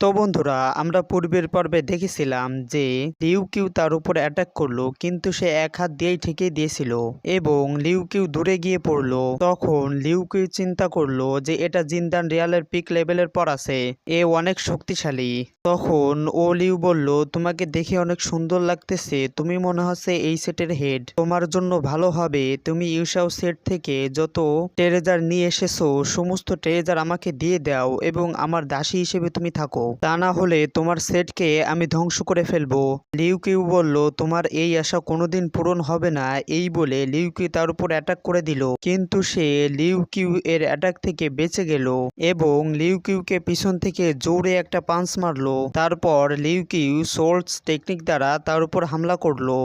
তো বন্ধুরা, আমরা পূর্বের পর্বে দেখেছিলাম যে লিউ কিউ তার উপর অ্যাটাক করলো, কিন্তু সে এক হাত দিয়েই ঠেকিয়ে দিয়েছিল এবং লিউ কিউ দূরে গিয়ে পড়লো। তখন লিউ কিউ চিন্তা করলো যে এটা জিন্দান রিয়ালের পিক লেভেলের পর আছে, এ অনেক শক্তিশালী। তখন ও লিউ বলল, তোমাকে দেখে অনেক সুন্দর লাগতেছে, তুমি মনে হচ্ছে এই সেটের হেড, তোমার জন্য ভালো হবে তুমি ইউসাও সেট থেকে যত ট্রেজার নিয়ে এসেছো সমস্ত ট্রেজার আমাকে দিয়ে দাও এবং আমার দাসী হিসেবে তুমি থাকো, তা না হলে তোমার সেটকে আমি ধ্বংস করে ফেলবো। লিউ কিউ বলল, তোমার এই আশা কোনোদিন পূরণ হবে না। এই বলে লিউ কিউ তার উপর অ্যাটাক করে দিল, কিন্তু সে লিউ কিউ এর অ্যাটাক থেকে বেঁচে গেল এবং লিউ কিউকে পিছন থেকে জোরে একটা পাঞ্চ মারলো। তারপর লিউ কিউ সোর্স টেকনিক দ্বারা তার উপর হামলা করলো।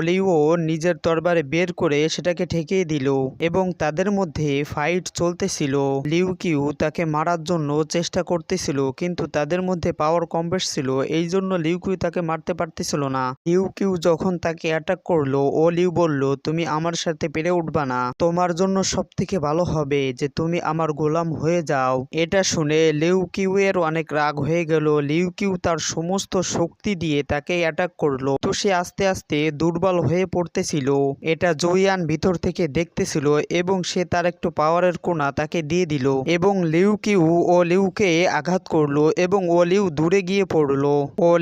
লিও নিজের তরবারে বের করে সেটাকে ঠেকিয়ে দিল এবং তাদের মধ্যে ফাইট চলতেছিল। লিউ কিউ তাকে মারার জন্য চেষ্টা করতেছিল, কিন্তু তাদের মধ্যে পাওয়ার কম বেশ ছিল, এই জন্য লিউ কিউ তাকে মারতে পারতেছিল না। লিউ কিউ যখন তাকে অ্যাটাক করলো, লিউ বলল, তুমি আমার সাথে পেরে উঠবা না, তোমার জন্য সব থেকে ভালো হবে যে তুমি আমার গোলাম হয়ে যাও। এটা শুনে লিউ কিউ এর অনেক রাগ হয়ে গেল। লিউ কিউ তার সমস্ত শক্তি দিয়ে তাকে অ্যাটাক করলো, তো সে আস্তে আস্তে দুর্বল হয়ে পড়তেছিল। এটা জুইয়ান ভিতর থেকে দেখতেছিল এবং সে তার একটু পাওয়ারের কোণা তাকে দিয়ে দিল এবং লিউ কিউ লিউকে আঘাত করলো এবং লিউ দূরে গিয়ে পড়লো।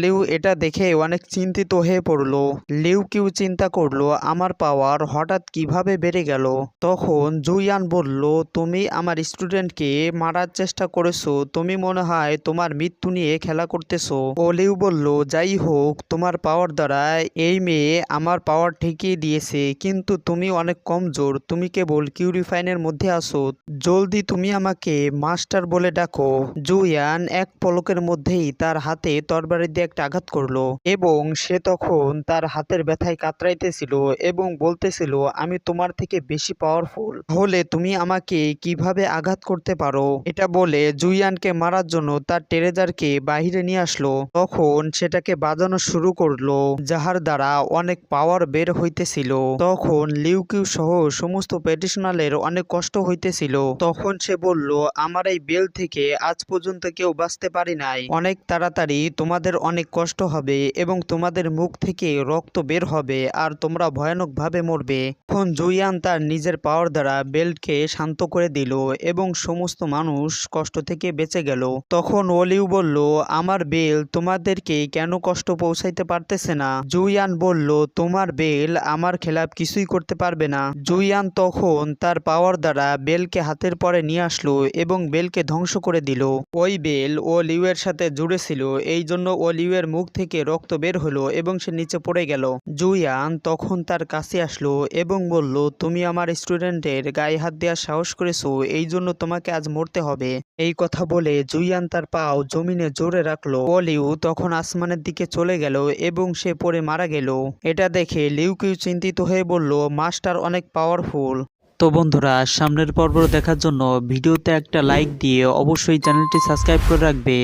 লিউ এটা দেখে অনেক চিন্তিত হয়ে পড়লো। লিউ কিউ চিন্তা করলো, আমার পাওয়ার হঠাৎ কিভাবে বেড়ে গেল। তখন জুইয়ান বলল, তুমি আমার স্টুডেন্টকে মারার চেষ্টা করেছো, তুমি মনে হয় তোমার মৃত্যু নিয়ে খেলা করতেছো। লিউ বলল, যাই হোক, তোমার পাওয়ার দ্বারা এই মেয়ে আমার পাওয়ার ঠেকিয়ে দিয়েছে, কিন্তু তুমি অনেক কমজোর, তুমি কেবল কিউরিফাইনের মধ্যে আসো, জলদি তুমি আমাকে মাস্টার বলে ডাকো। জুয়ান এক পলকের মধ্যেই তার হাতে তরবারি দিয়ে একটা আঘাত করলো এবং সে তখন তার হাতের ব্যথায় কাতরাইতেছিল এবং বলতেছিল, আমি তোমার থেকে বেশি পাওয়ারফুল হলে তুমি আমাকে কিভাবে আঘাত করতে পারো। এটা বলে জুয়ানকে মারার জন্য তার ট্রেজারকে বাহিরে নিয়ে আসলো। তখন সেটাকে বাজানো শুরু করলো, যাহার দ্বারা অনেক পাওয়ার বের হইতেছিল। তখন লিউ কিউ সহ সমস্ত পেটিশনালের অনেক কষ্ট হইতেছিল। তখন সে বলল, আমার এই বেল থেকে আজ পর্যন্ত কেউ বাঁচতে পারি নাই, অনেক তাড়াতাড়ি তোমাদের অনেক কষ্ট হবে এবং তোমাদের মুখ থেকে রক্ত বের হবে আর তোমরা ভয়ানক ভাবে মরবে। তখন জুইয়ান তার নিজের পাওয়ার দ্বারা বেল্টকে শান্ত করে দিল এবং সমস্ত মানুষ কষ্ট থেকে বেঁচে গেল। তখন লিউ বলল, আমার বেল তোমাদেরকে কেন কষ্ট পৌঁছাইতে পারতেছে না। জুইয়ান বলল, তোমার বেল আমার খেলাফ কিছুই করতে পারবে না। জুইয়ান তখন তার পাওয়ার দ্বারা বেলকে হাতের পরে নিয়ে আসলো এবং বেলকে ধ্বংস করে দিল। ওই বেল লিউ এর সাথে জুড়ে ছিল, এই জন্য লিউ এর মুখ থেকে রক্ত বের হলো এবং সে নিচে পড়ে গেল। জুইয়ান তখন তার কাছে আসলো এবং বলল, তুমি আমার স্টুডেন্টের গায়ে হাত দেওয়ার সাহস করেছো, এই জন্য তোমাকে আজ মরতে হবে। এই কথা বলে জুইয়ান তার পাও জমিনে জোরে রাখলো। লিউ তখন আসমানের দিকে চলে গেল এবং সে পড়ে মারা গেল। এটা দেখে লিউ কিউ চিন্তিত হয়ে বলল, মাস্টার অনেক পাওয়ারফুল। তো বন্ধুরা, সামনের পর্ব দেখার জন্য ভিডিওতে একটা লাইক দিয়ে অবশ্যই চ্যানেলটি সাবস্ক্রাইব করে রাখবে।